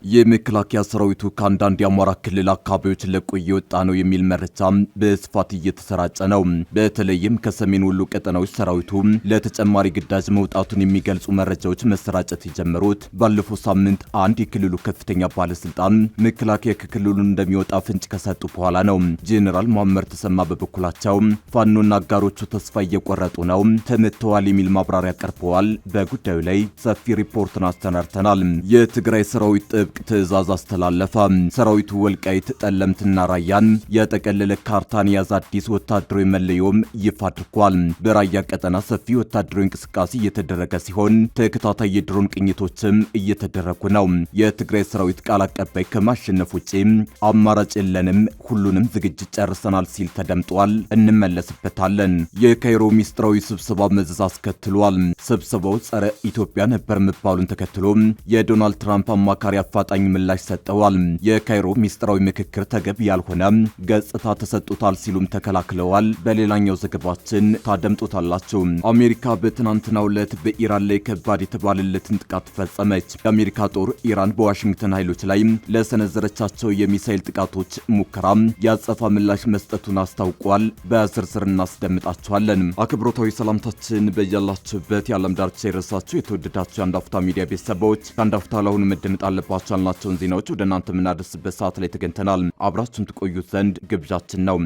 የመከላከያ ሰራዊቱ ከአንዳንድ የአማራ ክልል አካባቢዎች ለቆ እየወጣ ነው የሚል መረጃ በስፋት እየተሰራጨ ነው። በተለይም ከሰሜን ወሎ ቀጠናዎች ሰራዊቱ ለተጨማሪ ግዳጅ መውጣቱን የሚገልጹ መረጃዎች መሰራጨት የጀመሩት ባለፈው ሳምንት አንድ የክልሉ ከፍተኛ ባለስልጣን መከላከያ ከክልሉ እንደሚወጣ ፍንጭ ከሰጡ በኋላ ነው። ጄኔራል መሐመድ ተሰማ በበኩላቸው ፋኖና አጋሮቹ ተስፋ እየቆረጡ ነው፣ ተመተዋል የሚል ማብራሪያ ቀርበዋል። በጉዳዩ ላይ ሰፊ ሪፖርትን አስተናርተናል። የትግራይ ሰራዊት ትዕዛዝ አስተላለፈ። ሰራዊቱ ወልቃይት፣ ጠለምትና ራያን የጠቀለለ ካርታን የያዘ አዲስ ወታደራዊ መለዮም ይፋ አድርጓል። በራያ ቀጠና ሰፊ ወታደራዊ እንቅስቃሴ እየተደረገ ሲሆን ተከታታይ የድሮን ቅኝቶችም እየተደረጉ ነው። የትግራይ ሰራዊት ቃል አቀባይ ከማሸነፍ ውጪ አማራጭ የለንም፣ ሁሉንም ዝግጅት ጨርሰናል ሲል ተደምጧል። እንመለስበታለን። የካይሮ ሚስጥራዊ ስብሰባ መዘዝ አስከትሏል። ስብሰባው ጸረ ኢትዮጵያ ነበር መባሉን ተከትሎ የዶናልድ ትራምፕ አማካሪ አፋጣኝ ምላሽ ሰጠዋል። የካይሮ ሚስጥራዊ ምክክር ተገቢ ያልሆነ ገጽታ ተሰጥቶታል ሲሉም ተከላክለዋል። በሌላኛው ዘገባችን ታደምጡታላችሁ። አሜሪካ በትናንትናው ዕለት በኢራን ላይ ከባድ የተባለለትን ጥቃት ፈጸመች። የአሜሪካ ጦር ኢራን በዋሽንግተን ኃይሎች ላይ ለሰነዘረቻቸው የሚሳኤል ጥቃቶች ሙከራ ያጸፋ ምላሽ መስጠቱን አስታውቋል። በዝርዝር እናስደምጣችኋለን። አክብሮታዊ ሰላምታችን በያላችሁበት የዓለም ዳርቻ የረሳችሁ የተወደዳችሁ የአንድ አፍታ ሚዲያ ቤተሰቦች ከአንድ አፍታ ለአሁኑ መደመጥ አለባቸው ያልናቸውን ዜናዎች ወደ እናንተ የምናደርስበት ሰዓት ላይ ተገኝተናል። አብራችሁን ትቆዩት ዘንድ ግብዣችን ነው።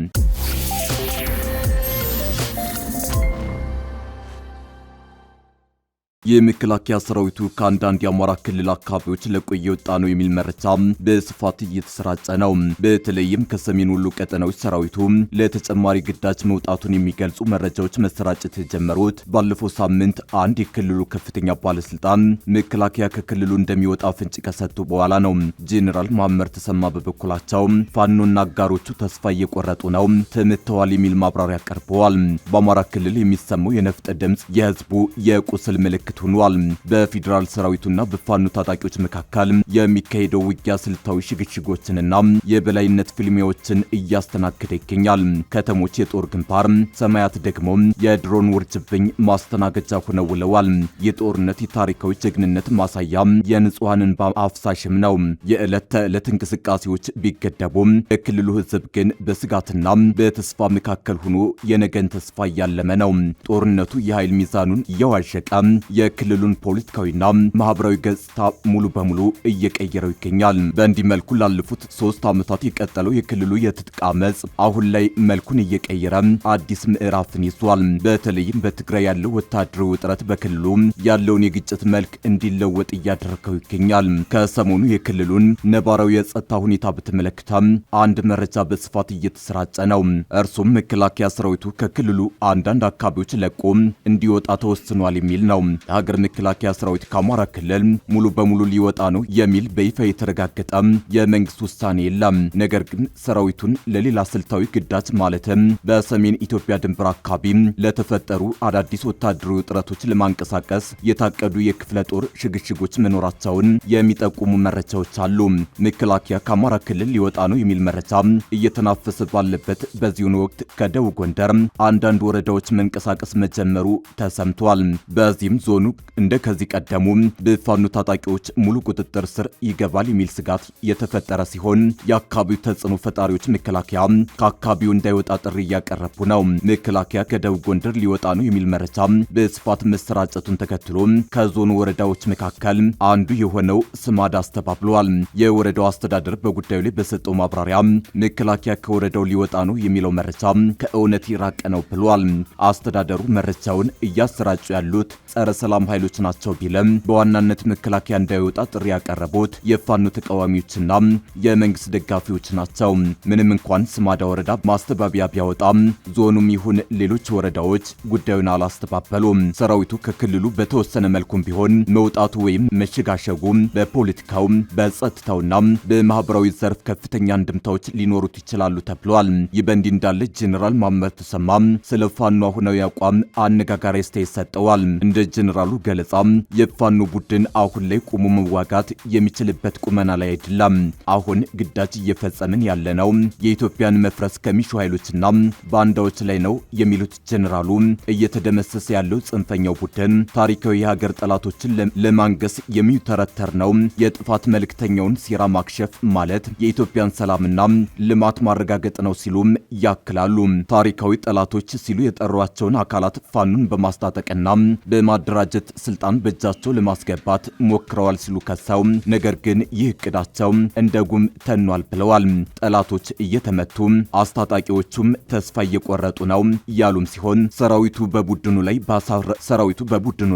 የመከላከያ ሰራዊቱ ከአንዳንድ የአማራ ክልል አካባቢዎች ለቆ እየወጣ ነው የሚል መረጃ በስፋት እየተሰራጨ ነው። በተለይም ከሰሜን ወሎ ቀጠናዎች ሰራዊቱ ለተጨማሪ ግዳጅ መውጣቱን የሚገልጹ መረጃዎች መሰራጨት የጀመሩት ባለፈው ሳምንት አንድ የክልሉ ከፍተኛ ባለስልጣን መከላከያ ከክልሉ እንደሚወጣ ፍንጭ ከሰጡ በኋላ ነው። ጄኔራል መሐመድ ተሰማ በበኩላቸው ፋኖና አጋሮቹ ተስፋ እየቆረጡ ነው፣ ተመተዋል የሚል ማብራሪያ ቀርበዋል። በአማራ ክልል የሚሰማው የነፍጥ ድምፅ የህዝቡ የቁስል ምልክት ሆኗል። በፌዴራል ሰራዊቱና በፋኖ ታጣቂዎች መካከል የሚካሄደው ውጊያ ስልታዊ ሽግሽጎችንና የበላይነት ፍልሚያዎችን እያስተናገደ ይገኛል። ከተሞች የጦር ግንባር፣ ሰማያት ደግሞ የድሮን ውርጅብኝ ማስተናገጃ ሆነው ውለዋል። የጦርነት የታሪካዊ ጀግንነት ማሳያ፣ የንጹሃን እንባ አፍሳሽም ነው። የዕለት ተዕለት እንቅስቃሴዎች ቢገደቡም የክልሉ ህዝብ ግን በስጋትና በተስፋ መካከል ሆኖ የነገን ተስፋ እያለመ ነው። ጦርነቱ የኃይል ሚዛኑን እያዋዠቀ የክልሉን ፖለቲካዊና ማህበራዊ ገጽታ ሙሉ በሙሉ እየቀየረው ይገኛል። በእንዲህ መልኩ ላለፉት 3 ዓመታት የቀጠለው የክልሉ የትጥቅ አመጽ አሁን ላይ መልኩን እየቀየረ አዲስ ምዕራፍን ይዟል። በተለይም በትግራይ ያለው ወታደራዊ ውጥረት በክልሉ ያለውን የግጭት መልክ እንዲለወጥ እያደረገው ይገኛል። ከሰሞኑ የክልሉን ነባራዊ የጸጥታ ሁኔታ በተመለከተ አንድ መረጃ በስፋት እየተሰራጨ ነው። እርሱም መከላከያ ሰራዊቱ ከክልሉ አንዳንድ አካባቢዎች ለቆ እንዲወጣ ተወስኗል የሚል ነው። የሀገር መከላከያ ሰራዊት ከአማራ ክልል ሙሉ በሙሉ ሊወጣ ነው የሚል በይፋ የተረጋገጠ የመንግስት ውሳኔ የለም። ነገር ግን ሰራዊቱን ለሌላ ስልታዊ ግዳጅ ማለትም በሰሜን ኢትዮጵያ ድንበር አካባቢ ለተፈጠሩ አዳዲስ ወታደራዊ ውጥረቶች ለማንቀሳቀስ የታቀዱ የክፍለ ጦር ሽግሽጎች መኖራቸውን የሚጠቁሙ መረጃዎች አሉ። መከላከያ ከአማራ ክልል ሊወጣ ነው የሚል መረጃ እየተናፈሰ ባለበት በዚሁን ወቅት ከደቡብ ጎንደር አንዳንድ ወረዳዎች መንቀሳቀስ መጀመሩ ተሰምቷል። በዚህም ዞኑ እንደ ከዚህ ቀደሙ በፋኖ ታጣቂዎች ሙሉ ቁጥጥር ስር ይገባል የሚል ስጋት የተፈጠረ ሲሆን የአካባቢው ተጽዕኖ ፈጣሪዎች መከላከያ ከአካባቢው እንዳይወጣ ጥሪ እያቀረቡ ነው። መከላከያ ከደቡብ ጎንደር ሊወጣ ነው የሚል መረጃ በስፋት መሰራጨቱን ተከትሎ ከዞኑ ወረዳዎች መካከል አንዱ የሆነው ስማዳ አስተባብሏል። የወረዳው አስተዳደር በጉዳዩ ላይ በሰጠው ማብራሪያ መከላከያ ከወረዳው ሊወጣ ነው የሚለው መረጃ ከእውነት የራቀ ነው ብሏል። አስተዳደሩ መረጃውን እያሰራጩ ያሉት ጸረ ሰላም ኃይሎች ናቸው ቢለም በዋናነት መከላከያ እንዳይወጣ ጥሪ ያቀረቡት የፋኖ ተቃዋሚዎችና የመንግስት ደጋፊዎች ናቸው። ምንም እንኳን ስማዳ ወረዳ ማስተባበያ ቢያወጣም ዞኑም ይሁን ሌሎች ወረዳዎች ጉዳዩን አላስተባበሉም። ሰራዊቱ ከክልሉ በተወሰነ መልኩም ቢሆን መውጣቱ ወይም መሸጋሸጉ በፖለቲካው በጸጥታውና በማህበራዊ ዘርፍ ከፍተኛ እንድምታዎች ሊኖሩት ይችላሉ ተብሏል። ይህ በእንዲህ እንዳለ ጄኔራል መሐመድ ተሰማ ስለ ፋኖ አሁናዊ አቋም አነጋጋሪ አስተያየት ሰጥተዋል። እንደ ጄኔራል ጀነራሉ ገለጻ የፋኖ ቡድን አሁን ላይ ቆሞ መዋጋት የሚችልበት ቁመና ላይ አይደለም። አሁን ግዳጅ እየፈጸምን ያለነው የኢትዮጵያን መፍረስ ከሚሹ ኃይሎችና ባንዳዎች ላይ ነው የሚሉት ጀነራሉ እየተደመሰሰ ያለው ጽንፈኛው ቡድን ታሪካዊ የሀገር ጠላቶችን ለማንገስ የሚተረተር ነው። የጥፋት መልእክተኛውን ሴራ ማክሸፍ ማለት የኢትዮጵያን ሰላምና ልማት ማረጋገጥ ነው ሲሉም ያክላሉ። ታሪካዊ ጠላቶች ሲሉ የጠሯቸውን አካላት ፋኑን በማስታጠቅና በማደራጀት ስልጣን በእጃቸው ለማስገባት ሞክረዋል ሲሉ ከሰው ነገር ግን ይህ እቅዳቸው እንደ ጉም ተኗል ብለዋል። ጠላቶች እየተመቱ አስታጣቂዎቹም ተስፋ እየቆረጡ ነው ያሉም ሲሆን ሰራዊቱ በቡድኑ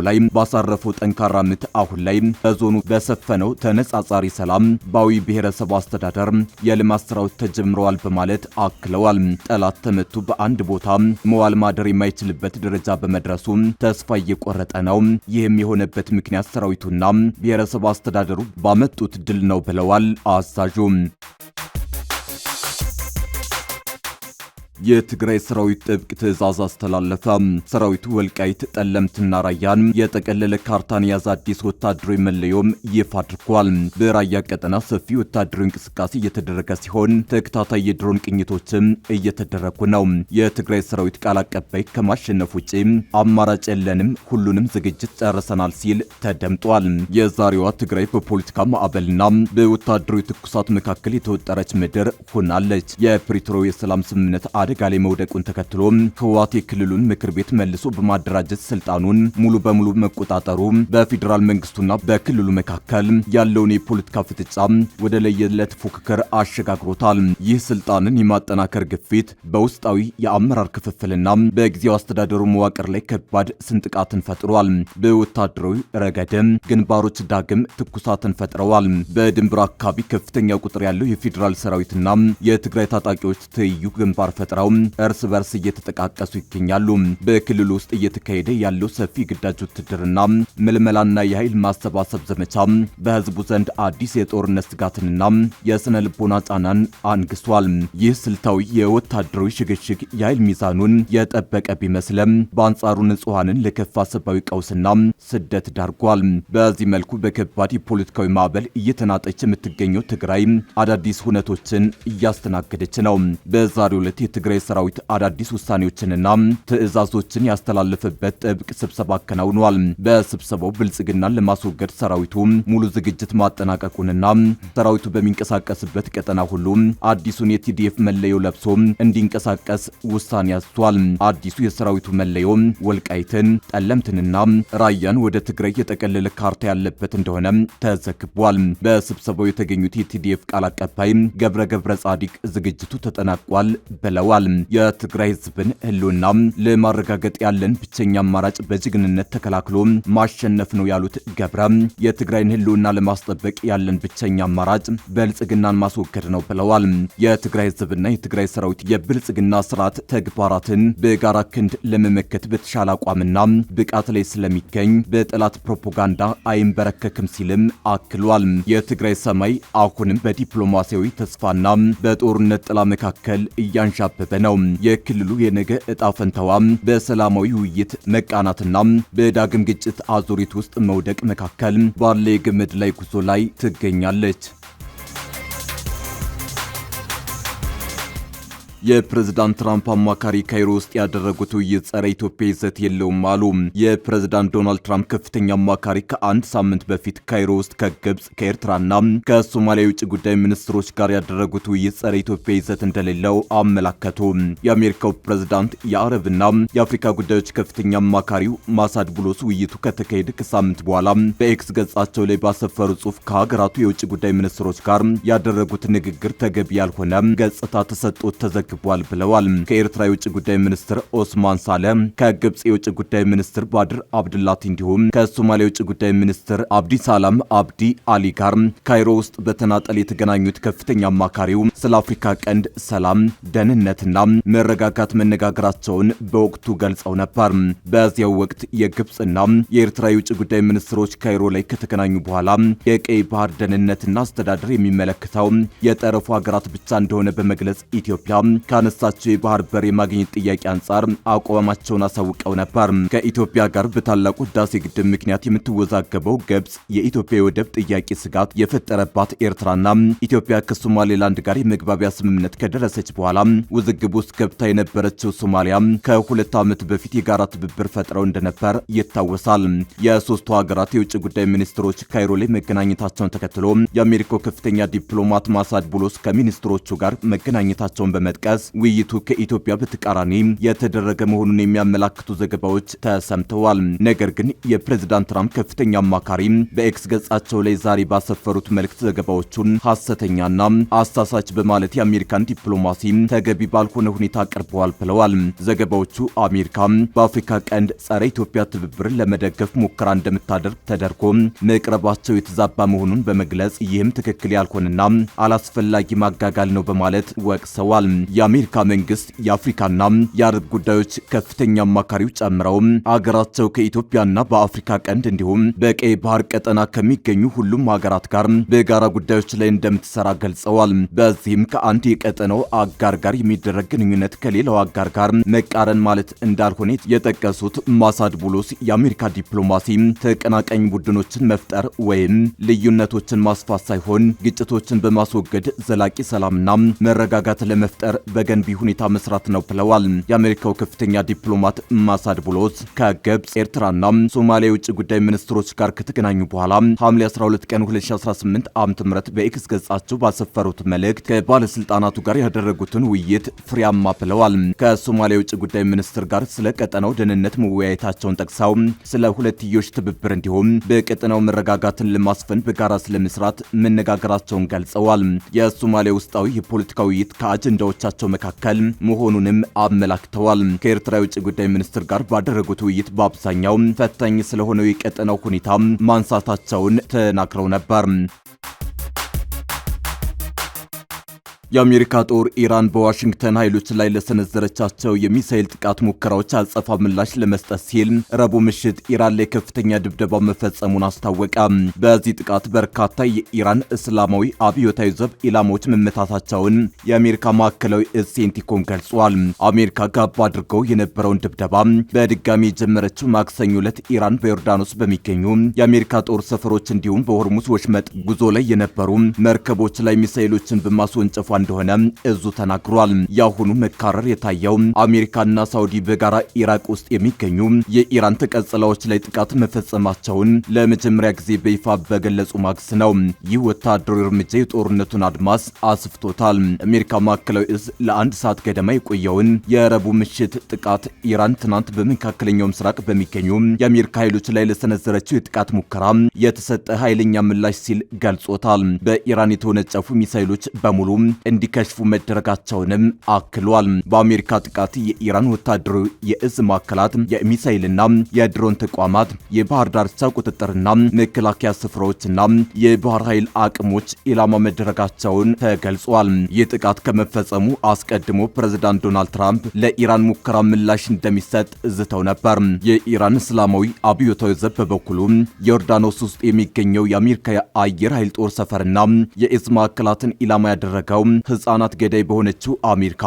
ላይ ባሳረፈው ጠንካራ ምት አሁን ላይ በዞኑ በሰፈነው ተነጻጻሪ ሰላም ባዊ ብሔረሰብ አስተዳደር የልማት ስራዎች ተጀምረዋል በማለት አክለዋል። ጠላት ተመቱ በአንድ ቦታ መዋል ማደር የማይችልበት ደረጃ በመድረሱ ተስፋ እየቆረጠ ነው። ይህም የሆነበት ምክንያት ሰራዊቱና ብሔረሰብ አስተዳደሩ ባመጡት ድል ነው ብለዋል አዛዡ። የትግራይ ሰራዊት ጥብቅ ትዕዛዝ አስተላለፈ። ሰራዊቱ ወልቃይት፣ ጠለምትና ራያን የጠቀለለ ካርታን የያዘ አዲስ ወታደራዊ መለዮም ይፋ አድርጓል። በራያ ቀጠና ሰፊ ወታደራዊ እንቅስቃሴ እየተደረገ ሲሆን ተከታታይ የድሮን ቅኝቶችም እየተደረጉ ነው። የትግራይ ሰራዊት ቃል አቀባይ ከማሸነፍ ውጪ አማራጭ የለንም፣ ሁሉንም ዝግጅት ጨርሰናል ሲል ተደምጧል። የዛሬዋ ትግራይ በፖለቲካ ማዕበልና በወታደራዊ ትኩሳት መካከል የተወጠረች ምድር ሆናለች። የፕሪቶሪያው የሰላም ስምምነት አደጋ ላይ መውደቁን ተከትሎ ህወሓት የክልሉን ምክር ቤት መልሶ በማደራጀት ስልጣኑን ሙሉ በሙሉ መቆጣጠሩ በፌዴራል መንግስቱና በክልሉ መካከል ያለውን የፖለቲካ ፍጥጫ ወደ ለየለት ፉክክር አሸጋግሮታል። ይህ ስልጣንን የማጠናከር ግፊት በውስጣዊ የአመራር ክፍፍልና በጊዜው አስተዳደሩ መዋቅር ላይ ከባድ ስንጥቃትን ፈጥሯል። በወታደራዊ ረገድም ግንባሮች ዳግም ትኩሳትን ፈጥረዋል። በድንበር አካባቢ ከፍተኛ ቁጥር ያለው የፌዴራል ሰራዊትና የትግራይ ታጣቂዎች ትይዩ ግንባር ፈጥረው እርስ በርስ እየተጠቃቀሱ ይገኛሉ። በክልሉ ውስጥ እየተካሄደ ያለው ሰፊ ግዳጅ ውትድርና ምልመላና የኃይል ማሰባሰብ ዘመቻ በህዝቡ ዘንድ አዲስ የጦርነት ስጋትንና የስነ ልቦና ጫናን አንግሷል። ይህ ስልታዊ የወታደራዊ ሽግሽግ የኃይል ሚዛኑን የጠበቀ ቢመስልም በአንጻሩ ንጹሐንን ለከፋ ሰብአዊ ቀውስና ስደት ዳርጓል። በዚህ መልኩ በከባድ የፖለቲካዊ ማዕበል እየተናጠች የምትገኘው ትግራይ አዳዲስ ሁነቶችን እያስተናገደች ነው። በዛሬው ዕለት የትግራይ ሰራዊት አዳዲስ ውሳኔዎችንና ትዕዛዞችን ያስተላለፈበት ጥብቅ ስብሰባ አከናውኗል። በስብሰባው ብልጽግናን ለማስወገድ ሰራዊቱ ሙሉ ዝግጅት ማጠናቀቁንና ሰራዊቱ በሚንቀሳቀስበት ቀጠና ሁሉ አዲሱን የቲዲኤፍ መለዮ ለብሶ እንዲንቀሳቀስ ውሳኔ ያዟል። አዲሱ የሰራዊቱ መለዮ ወልቃይትን፣ ጠለምትንና ራያን ወደ ትግራይ የጠቀለለ ካርታ ያለበት እንደሆነ ተዘግቧል። በስብሰባው የተገኙት የቲዲኤፍ ቃል አቀባይ ገብረ ጻዲቅ ዝግጅቱ ተጠናቋል ብለዋል። የትግራይ ህዝብን ህልውና ለማረጋገጥ ያለን ብቸኛ አማራጭ በጀግንነት ተከላክሎ ማሸነፍ ነው ያሉት ገብረ የትግራይን ህልውና ለማስጠበቅ ያለን ብቸኛ አማራጭ ብልጽግናን ማስወገድ ነው ብለዋል። የትግራይ ህዝብና የትግራይ ሰራዊት የብልጽግና ስርዓት ተግባራትን በጋራ ክንድ ለመመከት በተሻለ አቋምና ብቃት ላይ ስለሚገኝ በጠላት ፕሮፓጋንዳ አይንበረከክም ሲልም አክሏል። የትግራይ ሰማይ አሁንም በዲፕሎማሲያዊ ተስፋና በጦርነት ጥላ መካከል እያንሻበበ ነው። የክልሉ የነገ እጣ ፈንታዋ በሰላማዊ ውይይት መቃናትና በዳግም ግጭት አዙሪት ውስጥ መውደቅ መካከል ባለ የገመድ ላይ ጉዞ ላይ ትገኛለች። የፕሬዝዳንት ትራምፕ አማካሪ ካይሮ ውስጥ ያደረጉት ውይይት ጸረ ኢትዮጵያ ይዘት የለውም አሉ። የፕሬዝዳንት ዶናልድ ትራምፕ ከፍተኛ አማካሪ ከአንድ ሳምንት በፊት ካይሮ ውስጥ ከግብጽ፣ ከኤርትራና ከሶማሊያ የውጭ ጉዳይ ሚኒስትሮች ጋር ያደረጉት ውይይት ጸረ ኢትዮጵያ ይዘት እንደሌለው አመላከቱ። የአሜሪካው ፕሬዝዳንት የአረብና የአፍሪካ ጉዳዮች ከፍተኛ አማካሪው ማሳድ ቡሎስ ውይይቱ ከተካሄደ ከሳምንት በኋላ በኤክስ ገጻቸው ላይ ባሰፈሩ ጽሑፍ ከሀገራቱ የውጭ ጉዳይ ሚኒስትሮች ጋር ያደረጉት ንግግር ተገቢ ያልሆነ ገጽታ ተሰጥቶት ተዘግቧል ብለዋል። ከኤርትራ የውጭ ጉዳይ ሚኒስትር ኦስማን ሳለ፣ ከግብጽ የውጭ ጉዳይ ሚኒስትር ባድር አብድላቲ እንዲሁም ከሶማሊያ የውጭ ጉዳይ ሚኒስትር አብዲ ሳላም አብዲ አሊ ጋር ካይሮ ውስጥ በተናጠል የተገናኙት ከፍተኛ አማካሪው ስለ አፍሪካ ቀንድ ሰላም፣ ደህንነትና መረጋጋት መነጋገራቸውን በወቅቱ ገልጸው ነበር። በዚያው ወቅት የግብጽና የኤርትራ የውጭ ጉዳይ ሚኒስትሮች ካይሮ ላይ ከተገናኙ በኋላ የቀይ ባህር ደህንነትና አስተዳደር የሚመለከተው የጠረፉ ሀገራት ብቻ እንደሆነ በመግለጽ ኢትዮጵያ ካነሳቸው የባህር በር የማግኘት ጥያቄ አንጻር አቋማቸውን አሳውቀው ነበር። ከኢትዮጵያ ጋር በታላቁ ህዳሴ ግድብ ምክንያት የምትወዛገበው ግብጽ የኢትዮጵያ የወደብ ጥያቄ ስጋት የፈጠረባት ኤርትራና ኢትዮጵያ ከሶማሌላንድ ጋር የመግባቢያ ስምምነት ከደረሰች በኋላ ውዝግብ ውስጥ ገብታ የነበረችው ሶማሊያ ከ2 ዓመት በፊት የጋራ ትብብር ፈጥረው እንደነበር ይታወሳል። የሶስቱ ሀገራት የውጭ ጉዳይ ሚኒስትሮች ካይሮ ላይ መገናኘታቸውን ተከትሎ የአሜሪካው ከፍተኛ ዲፕሎማት ማሳድ ቡሎስ ከሚኒስትሮቹ ጋር መገናኘታቸውን በመጥቀስ ውይይቱ ከኢትዮጵያ በተቃራኒ የተደረገ መሆኑን የሚያመላክቱ ዘገባዎች ተሰምተዋል። ነገር ግን የፕሬዝዳንት ትራምፕ ከፍተኛ አማካሪ በኤክስ ገጻቸው ላይ ዛሬ ባሰፈሩት መልእክት ዘገባዎቹን ሐሰተኛና አሳሳች በማለት የአሜሪካን ዲፕሎማሲ ተገቢ ባልሆነ ሁኔታ አቅርበዋል ብለዋል። ዘገባዎቹ አሜሪካ በአፍሪካ ቀንድ ጸረ ኢትዮጵያ ትብብርን ለመደገፍ ሙከራ እንደምታደርግ ተደርጎ መቅረባቸው የተዛባ መሆኑን በመግለጽ ይህም ትክክል ያልሆነና አላስፈላጊ ማጋጋል ነው በማለት ወቅሰዋል። የአሜሪካ መንግስት የአፍሪካና የአረብ ጉዳዮች ከፍተኛ አማካሪው ጨምረው አገራቸው ከኢትዮጵያና በአፍሪካ ቀንድ እንዲሁም በቀይ ባህር ቀጠና ከሚገኙ ሁሉም ሀገራት ጋር በጋራ ጉዳዮች ላይ እንደምትሰራ ገልጸዋል። በዚህም ከአንድ የቀጠናው አጋር ጋር የሚደረግ ግንኙነት ከሌላው አጋር ጋር መቃረን ማለት እንዳልሆነ የጠቀሱት ማሳድ ቡሎስ የአሜሪካ ዲፕሎማሲ ተቀናቃኝ ቡድኖችን መፍጠር ወይም ልዩነቶችን ማስፋት ሳይሆን ግጭቶችን በማስወገድ ዘላቂ ሰላምና መረጋጋት ለመፍጠር በገንቢ ሁኔታ መስራት ነው ብለዋል። የአሜሪካው ከፍተኛ ዲፕሎማት ማሳድ ቡሎስ ከግብጽ፣ ኤርትራና ሶማሊያ የውጭ ጉዳይ ሚኒስትሮች ጋር ከተገናኙ በኋላ ሐምሌ 12 ቀን 2018 ዓ.ም በኤክስ ገጻቸው ባሰፈሩት መልእክት ከባለስልጣናቱ ጋር ያደረጉትን ውይይት ፍሬያማ ብለዋል። ከሶማሊያ የውጭ ጉዳይ ሚኒስትር ጋር ስለ ቀጠናው ደህንነት መወያየታቸውን ጠቅሰው ስለ ሁለትዮሽ ትብብር እንዲሁም በቀጠናው መረጋጋትን ለማስፈን በጋራ ስለመስራት መነጋገራቸውን ገልጸዋል። የሶማሊያ ውስጣዊ የፖለቲካ ውይይት ከአጀንዳዎቻቸው መካከል መሆኑንም አመላክተዋል። ከኤርትራ የውጭ ጉዳይ ሚኒስትር ጋር ባደረጉት ውይይት በአብዛኛው ፈታኝ ስለሆነው የቀጠናው ሁኔታ ማንሳታቸውን ተናግረው ነበር። የአሜሪካ ጦር ኢራን በዋሽንግተን ኃይሎች ላይ ለሰነዘረቻቸው የሚሳኤል ጥቃት ሙከራዎች አጸፋ ምላሽ ለመስጠት ሲል ረቡዕ ምሽት ኢራን ላይ ከፍተኛ ድብደባ መፈጸሙን አስታወቀ። በዚህ ጥቃት በርካታ የኢራን እስላማዊ አብዮታዊ ዘብ ኢላማዎች መመታታቸውን የአሜሪካ ማዕከላዊ እዝ ሴንቲኮም ገልጿል። አሜሪካ ጋብ አድርገው የነበረውን ድብደባ በድጋሚ የጀመረችው ማክሰኞ ዕለት ኢራን በዮርዳኖስ በሚገኙ የአሜሪካ ጦር ሰፈሮች እንዲሁም በሆርሙዝ ወሽመጥ ጉዞ ላይ የነበሩ መርከቦች ላይ ሚሳኤሎችን በማስወንጨፏ እንደሆነ እዙ ተናግሯል። የአሁኑ መካረር የታየው አሜሪካና ሳውዲ በጋራ ኢራቅ ውስጥ የሚገኙ የኢራን ተቀጽላዎች ላይ ጥቃት መፈጸማቸውን ለመጀመሪያ ጊዜ በይፋ በገለጹ ማግስት ነው። ይህ ወታደራዊ እርምጃ የጦርነቱን አድማስ አስፍቶታል። አሜሪካ ማዕከላዊ እዝ ለአንድ ሰዓት ገደማ የቆየውን የረቡዕ ምሽት ጥቃት ኢራን ትናንት በመካከለኛው ምስራቅ በሚገኙ የአሜሪካ ኃይሎች ላይ ለሰነዘረችው የጥቃት ሙከራ የተሰጠ ኃይለኛ ምላሽ ሲል ገልጾታል። በኢራን የተወነጨፉ ሚሳኤሎች በሙሉ እንዲከሽፉ መደረጋቸውንም አክሏል። በአሜሪካ ጥቃት የኢራን ወታደራዊ የእዝ ማዕከላት፣ የሚሳኤልና የድሮን ተቋማት፣ የባህር ዳርቻ ቁጥጥርና መከላከያ ስፍራዎችና የባህር ኃይል አቅሞች ኢላማ መደረጋቸውን ተገልጿል። ይህ ጥቃት ከመፈጸሙ አስቀድሞ ፕሬዝዳንት ዶናልድ ትራምፕ ለኢራን ሙከራ ምላሽ እንደሚሰጥ ዝተው ነበር። የኢራን እስላማዊ አብዮታዊ ዘብ በበኩሉ ዮርዳኖስ ውስጥ የሚገኘው የአሜሪካ አየር ኃይል ጦር ሰፈርና የእዝ ማዕከላትን ኢላማ ያደረገው ህፃናት ገዳይ በሆነችው አሜሪካ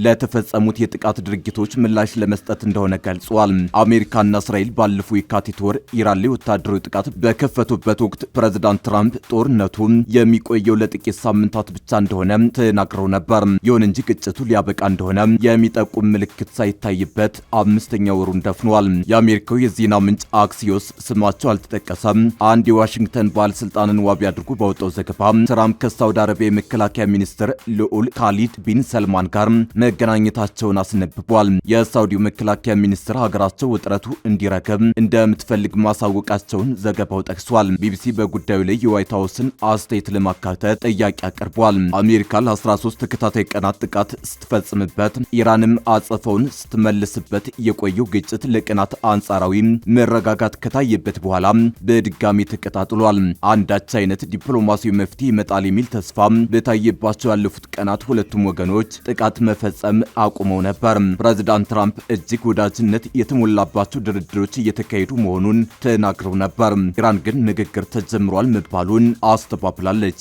ለተፈጸሙት የጥቃት ድርጊቶች ምላሽ ለመስጠት እንደሆነ ገልጿል። አሜሪካና እስራኤል ባለፈው የካቲት ወር ኢራን ላይ ወታደራዊ ጥቃት በከፈቱበት ወቅት ፕሬዝዳንት ትራምፕ ጦርነቱ የሚቆየው ለጥቂት ሳምንታት ብቻ እንደሆነ ተናግረው ነበር። ይሁን እንጂ ግጭቱ ሊያበቃ እንደሆነ የሚጠቁም ምልክት ሳይታይበት 5ኛ ወሩን ደፍኗል። የአሜሪካው የዜና ምንጭ አክሲዮስ ስማቸው አልተጠቀሰም አንድ የዋሽንግተን ባለስልጣንን ዋቢ አድርጎ ባወጣው ዘገባ ትራምፕ ከሳውዲ አረቢያ የመከላከያ ሚኒስትር ልዑል ካሊድ ቢን ሰልማን ጋር መገናኘታቸውን አስነብቧል። የሳውዲው መከላከያ ሚኒስትር ሀገራቸው ውጥረቱ እንዲረግብ እንደምትፈልግ ማሳወቃቸውን ዘገባው ጠቅሷል። ቢቢሲ በጉዳዩ ላይ የዋይት ሀውስን አስተያየት ለማካተት ጥያቄ አቅርቧል። አሜሪካ ለ13 ተከታታይ ቀናት ጥቃት ስትፈጽምበት ኢራንም አጸፋውን ስትመልስበት የቆየው ግጭት ለቀናት አንጻራዊ መረጋጋት ከታየበት በኋላ በድጋሚ ተቀጣጥሏል። አንዳች አይነት ዲፕሎማሲያዊ መፍትሄ ይመጣል የሚል ተስፋ በታየባቸው ያለፉት ቀናት ሁለቱም ወገኖች ጥቃት መፈጸም አቁመው ነበር። ፕሬዝዳንት ትራምፕ እጅግ ወዳጅነት የተሞላባቸው ድርድሮች እየተካሄዱ መሆኑን ተናግረው ነበር። ኢራን ግን ንግግር ተጀምሯል መባሉን አስተባብላለች።